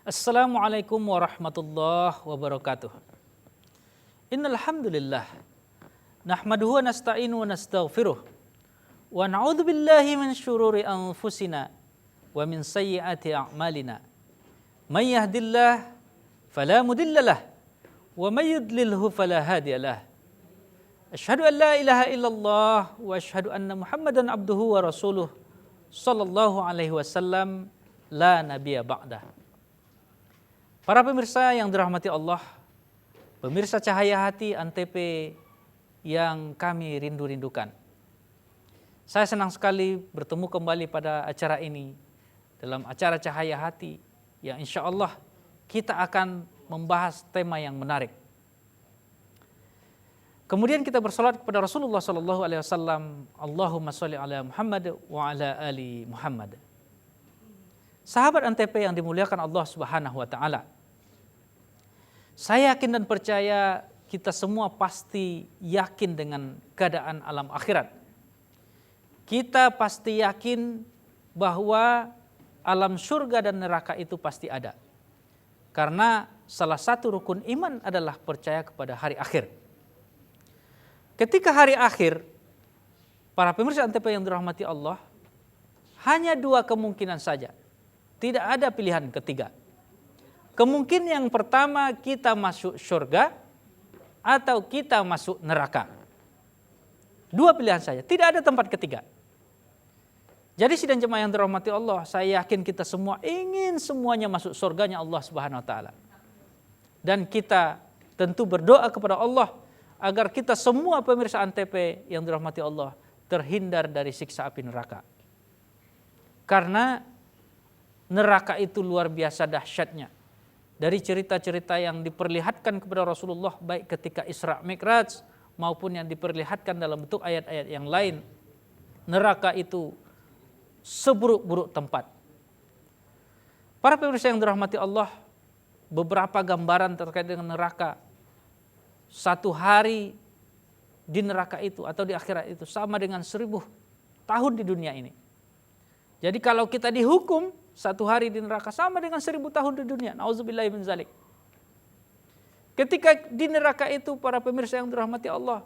Assalamualaikum warahmatullahi wabarakatuh. Innal hamdalillah nahmaduhu wa nasta'inu wa nastaghfiruh wa na'udzu billahi min syururi anfusina wa min sayyiati a'malina. May yahdihillahu fala mudhillalah wa may yudlilhu fala hadiyalah. Asyhadu an la ilaha illallah wa asyhadu anna Muhammadan abduhu wa rasuluh sallallahu alaihi wasallam la nabiyya ba'dah. Para pemirsa yang dirahmati Allah, pemirsa Cahaya Hati Antv yang kami rindu-rindukan. Saya senang sekali bertemu kembali pada acara ini, dalam acara Cahaya Hati yang insya Allah kita akan membahas tema yang menarik. Kemudian kita bersolat kepada Rasulullah SAW, Allahumma sholli ala Muhammad wa ala ali Muhammad. Sahabat Antv yang dimuliakan Allah Subhanahu wa Ta'ala, saya yakin dan percaya kita semua pasti yakin dengan keadaan alam akhirat. Kita pasti yakin bahwa alam surga dan neraka itu pasti ada. Karena salah satu rukun iman adalah percaya kepada hari akhir. Ketika hari akhir, para pemirsa Antv yang dirahmati Allah, hanya dua kemungkinan saja. Tidak ada pilihan ketiga. Kemungkinan yang pertama kita masuk surga atau kita masuk neraka. Dua pilihan saja, tidak ada tempat ketiga. Jadi sidang jemaah yang dirahmati Allah, saya yakin kita semua ingin semuanya masuk surganya Allah Subhanahu wa Ta'ala. Dan kita tentu berdoa kepada Allah agar kita semua pemirsa Antv yang dirahmati Allah terhindar dari siksa api neraka. Karena neraka itu luar biasa dahsyatnya. Dari cerita-cerita yang diperlihatkan kepada Rasulullah baik ketika Isra Mi'raj maupun yang diperlihatkan dalam bentuk ayat-ayat yang lain, neraka itu seburuk-buruk tempat. Para pemirsa yang dirahmati Allah, beberapa gambaran terkait dengan neraka. Satu hari di neraka itu atau di akhirat itu sama dengan 1000 tahun di dunia ini. Jadi kalau kita dihukum satu hari di neraka sama dengan 1000 tahun di dunia. Nauzubillahi min zalik. Ketika di neraka itu para pemirsa yang dirahmati Allah,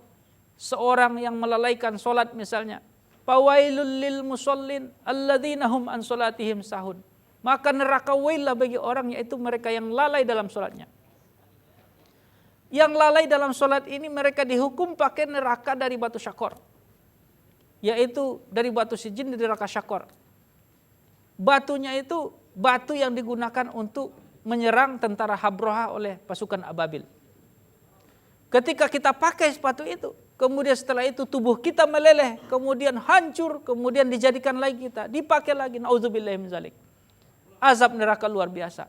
seorang yang melalaikan solat misalnya, fawailul lil musallin alladzina hum an solatihim sahun. Maka neraka wailah bagi orang yaitu mereka yang lalai dalam solatnya. Yang lalai dalam solat ini mereka dihukum pakai neraka dari batu syakor. Yaitu dari batu sijin di neraka syakor. Batunya itu batu yang digunakan untuk menyerang tentara Habroha oleh pasukan Ababil. Ketika kita pakai sepatu itu, kemudian setelah itu tubuh kita meleleh, kemudian hancur, kemudian dijadikan lagi kita, dipakai lagi, nauzubillahi min zalik. Azab neraka luar biasa.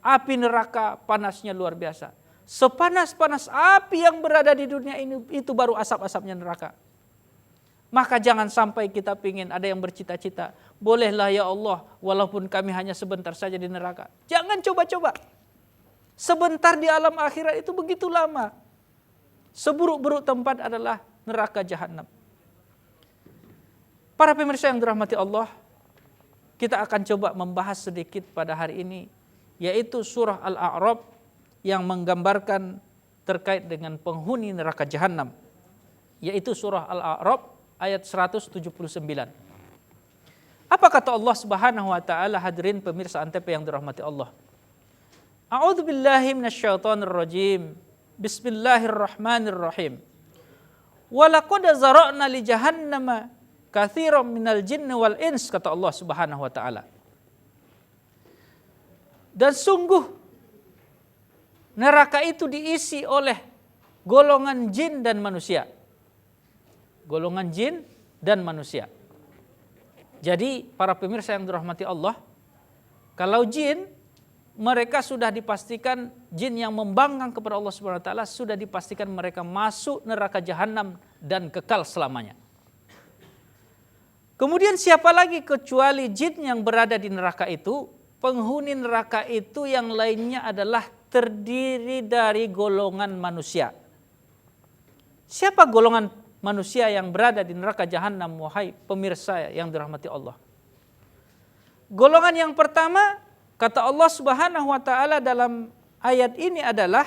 Api neraka panasnya luar biasa. Sepanas-panas api yang berada di dunia ini itu baru asap-asapnya neraka. Maka jangan sampai kita pingin ada yang bercita-cita, bolehlah ya Allah walaupun kami hanya sebentar saja di neraka. Jangan coba-coba. Sebentar di alam akhirat itu begitu lama. Seburuk-buruk tempat adalah neraka jahanam. Para pemirsa yang dirahmati Allah, kita akan coba membahas sedikit pada hari ini, yaitu surah Al-A'raf yang menggambarkan terkait dengan penghuni neraka jahanam, yaitu surah Al-A'raf ayat 179. Apa kata Allah Subhanahu wa Ta'ala, hadirin pemirsa Antv yang dirahmati Allah? A'udzu billahi minasyaitonir rajim. Bismillahirrahmanirrahim. Wa laqad zara'na li jahannama katsiran minal jinni wal ins, kata Allah Subhanahu wa Ta'ala. Dan sungguh neraka itu diisi oleh golongan jin dan manusia. Golongan jin dan manusia. Jadi para pemirsa yang dirahmati Allah, kalau jin, mereka sudah dipastikan, jin yang membangkang kepada Allah Subhanahu wa Ta'ala sudah dipastikan mereka masuk neraka jahanam dan kekal selamanya. Kemudian siapa lagi kecuali jin yang berada di neraka itu? Penghuni neraka itu yang lainnya adalah terdiri dari golongan manusia. Siapa golongan manusia yang berada di neraka jahanam, wahai pemirsa yang dirahmati Allah? Golongan yang pertama Kata Allah Subhanahu wa taala dalam ayat ini adalah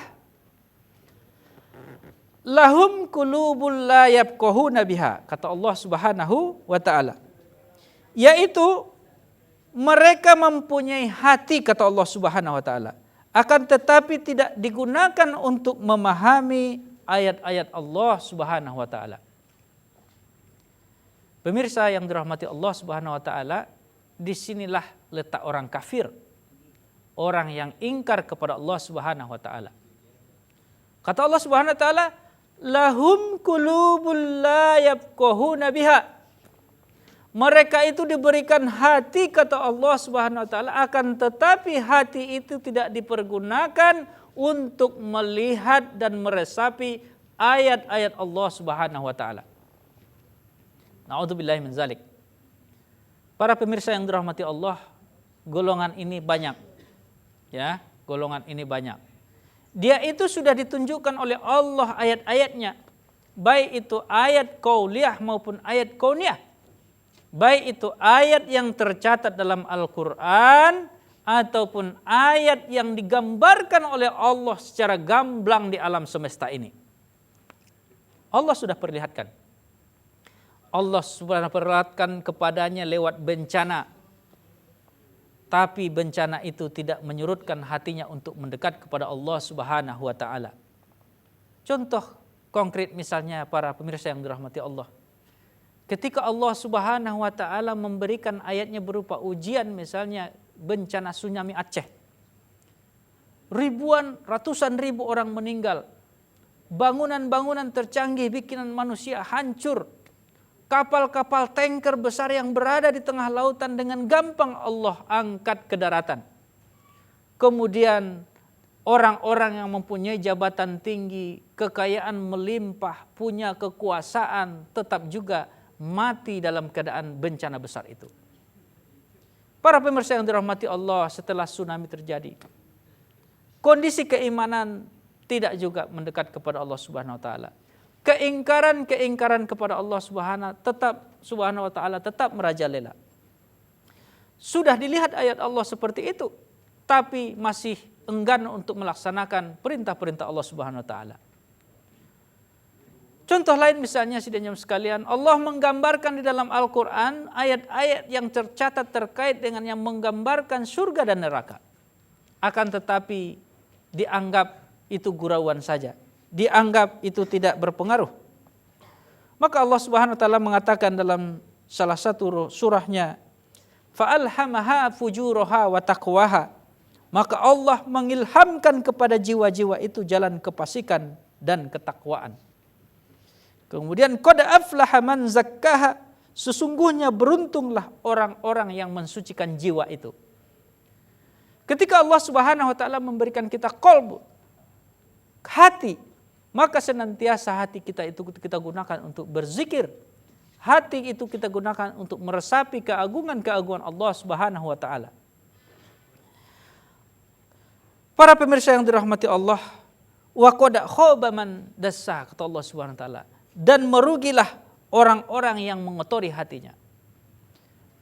lahum qulubul la yafqahuna biha, kata Allah Subhanahu wa taala. Yaitu mereka mempunyai hati, kata Allah Subhanahu wa taala, akan tetapi tidak digunakan untuk memahami ayat-ayat Allah Subhanahu wa taala. Pemirsa yang dirahmati Allah Subhanahu wa taala, disinilah letak orang kafir, orang yang ingkar kepada Allah Subhanahu wa taala. Kata Allah Subhanahu wa taala, lahum qulubul la yafqahuna biha. Mereka itu diberikan hati, kata Allah Subhanahu wa taala, akan tetapi hati itu tidak dipergunakan untuk melihat dan meresapi ayat-ayat Allah Subhanahu wa taala. Na'udzubillahi min zalik. Para pemirsa yang dirahmati Allah, golongan ini banyak. Ya, golongan ini banyak. Dia itu sudah ditunjukkan oleh Allah ayat-ayatnya, baik itu ayat qauliyah maupun ayat kauniyah. Baik itu ayat yang tercatat dalam Al-Quran ataupun ayat yang digambarkan oleh Allah secara gamblang di alam semesta ini. Allah sudah perlihatkan. Allah sudah perlihatkan kepadanya lewat bencana. Tapi bencana itu tidak menyurutkan hatinya untuk mendekat kepada Allah Subhanahu wa taala. Contoh konkret misalnya para pemirsa yang dirahmati Allah. Ketika Allah Subhanahu wa taala memberikan ayatnya berupa ujian, misalnya bencana tsunami Aceh. Ratusan ribu orang meninggal. Bangunan-bangunan tercanggih bikinan manusia hancur. Kapal-kapal tanker besar yang berada di tengah lautan dengan gampang Allah angkat ke daratan. Kemudian orang-orang yang mempunyai jabatan tinggi, kekayaan melimpah, punya kekuasaan, tetap juga mati dalam keadaan bencana besar itu. Para pemirsa yang dirahmati Allah, setelah tsunami terjadi, kondisi keimanan tidak juga mendekat kepada Allah Subhanahu wa taala. Keingkaran kepada Allah Subhanahu wa taala tetap merajalela. Sudah dilihat ayat Allah seperti itu, tapi masih enggan untuk melaksanakan perintah-perintah Allah Subhanahu wa taala. Contoh lain misalnya sidang sekalian, Allah menggambarkan di dalam Al-Quran ayat-ayat yang tercatat terkait dengan yang menggambarkan surga dan neraka. Akan tetapi dianggap itu gurauan saja. Dianggap itu tidak berpengaruh. Maka Allah Subhanahu wa taala mengatakan dalam salah satu surahnya, fa'alhamaha fujuraha wa taqwaha. Maka Allah mengilhamkan kepada jiwa-jiwa itu jalan kefasikan dan ketakwaan. Kemudian qad aflaha man zakkaha, sesungguhnya beruntunglah orang-orang yang mensucikan jiwa itu. Ketika Allah Subhanahu wa taala memberikan kita qalbu, hati, maka senantiasa hati kita itu kita gunakan untuk berzikir. Hati itu kita gunakan untuk meresapi keagungan-keagungan Allah Subhanahu wa taala. Para pemirsa yang dirahmati Allah, wa qad khaba man dassa, kata Allah Subhanahu wa taala, dan merugilah orang-orang yang mengotori hatinya.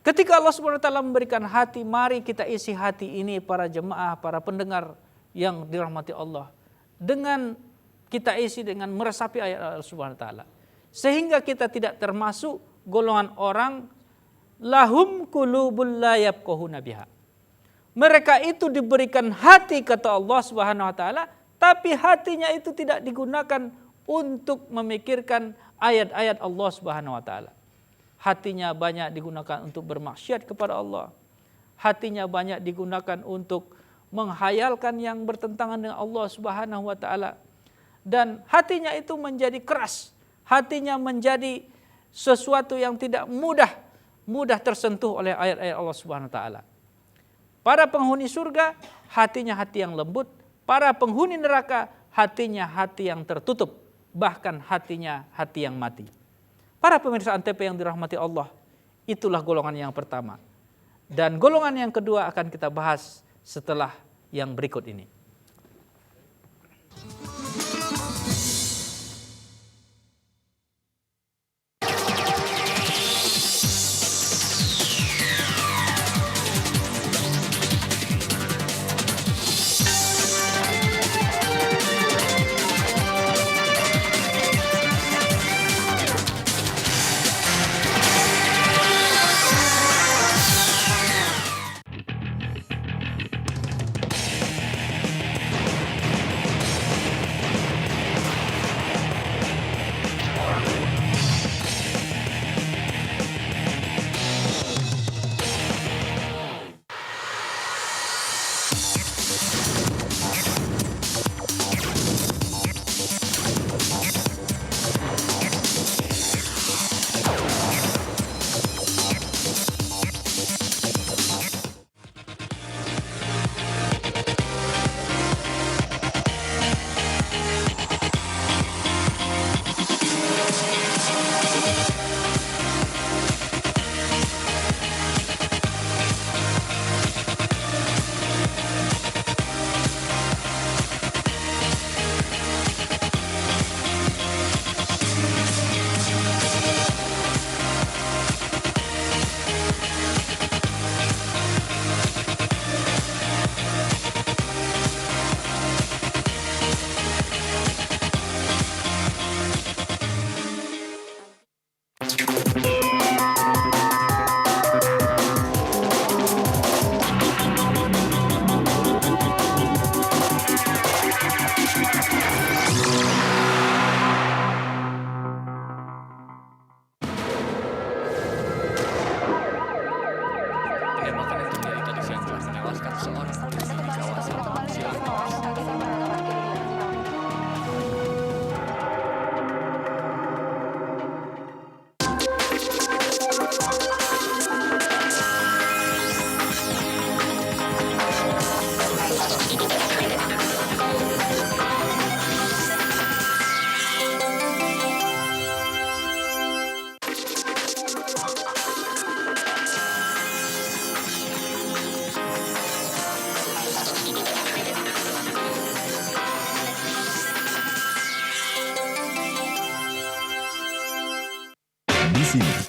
Ketika Allah Subhanahu wa taala memberikan hati, mari kita isi hati ini para jemaah, para pendengar yang dirahmati Allah, dengan kita isi dengan meresapi ayat Allah Subhanahu wa taala, sehingga kita tidak termasuk golongan orang lahum qulubul la yafqahuna biha. Mereka itu diberikan hati, kata Allah Subhanahu wa taala, tapi hatinya itu tidak digunakan untuk memikirkan ayat-ayat Allah Subhanahu wa taala. Hatinya banyak digunakan untuk bermaksiat kepada Allah. Hatinya banyak digunakan untuk menghayalkan yang bertentangan dengan Allah Subhanahu wa taala. Dan hatinya itu menjadi keras, hatinya menjadi sesuatu yang tidak mudah tersentuh oleh ayat-ayat Allah Subhanahu wa taala. Para penghuni surga hatinya hati yang lembut, para penghuni neraka hatinya hati yang tertutup, bahkan hatinya hati yang mati. Para pemirsa Antv yang dirahmati Allah, itulah golongan yang pertama. Dan golongan yang kedua akan kita bahas setelah yang berikut ini.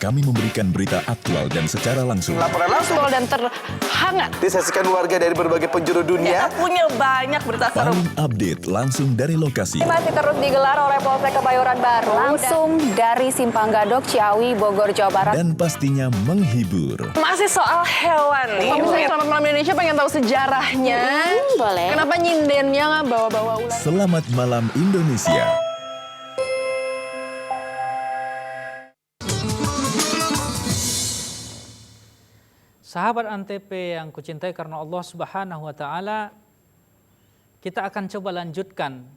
kami memberikan berita aktual dan secara langsung. Laporan langsung dan terhangat disaksikan warga dari berbagai penjuru dunia. Kita punya banyak berita seru. Paling update langsung dari lokasi. Masih terus digelar oleh Polsek Kebayoran Baru langsung dari Simpang Gadok, Ciawi, Bogor, Jawa Barat. Dan pastinya menghibur. Masih soal hewan nih. Pemirsa Selamat Malam Indonesia pengen tahu sejarahnya. Boleh. Kenapa nyindennya bawa-bawa ular? Selamat Malam Indonesia. Sahabat Antv yang kucintai karena Allah Subhanahu wa taala, kita akan coba lanjutkan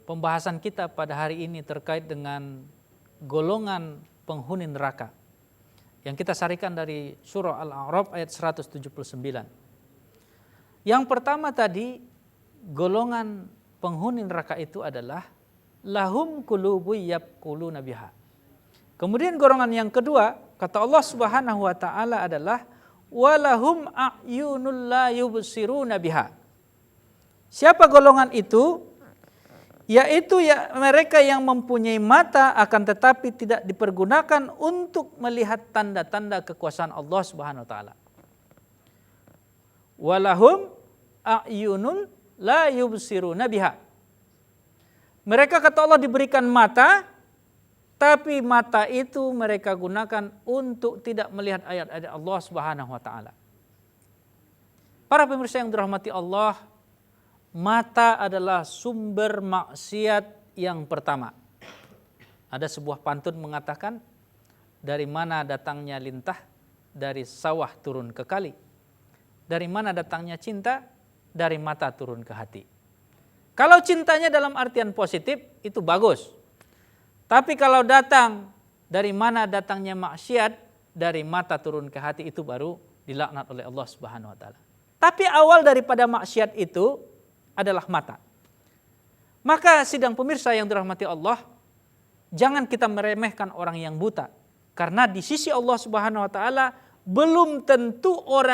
pembahasan kita pada hari ini terkait dengan golongan penghuni neraka yang kita sarikan dari surah Al-A'raf ayat 179. Yang pertama tadi, golongan penghuni neraka itu adalah lahum qulubu yaquluna biha. Kemudian golongan yang kedua, kata Allah Subhanahu wa taala adalah walahum a'yunul la yubsiruna biha. Siapa golongan itu? Yaitu mereka yang mempunyai mata akan tetapi tidak dipergunakan untuk melihat tanda-tanda kekuasaan Allah Subhanahu wa taala. Walahum a'yunul la yubsiruna biha. Mereka kata Allah diberikan mata, tapi mata itu mereka gunakan untuk tidak melihat ayat-ayat Allah Subhanahu wa taala. Para pemirsa yang dirahmati Allah, mata adalah sumber maksiat yang pertama. Ada sebuah pantun mengatakan, dari mana datangnya lintah? Dari sawah turun ke kali. Dari mana datangnya cinta? Dari mata turun ke hati. Kalau cintanya dalam artian positif, itu bagus. Tapi kalau datang, dari mana datangnya maksiat, dari mata turun ke hati, itu baru dilaknat oleh Allah Subhanahu wa taala. Tapi awal daripada maksiat itu adalah mata. Maka sidang pemirsa yang dirahmati Allah, jangan kita meremehkan orang yang buta. Karena di sisi Allah Subhanahu wa taala belum tentu orang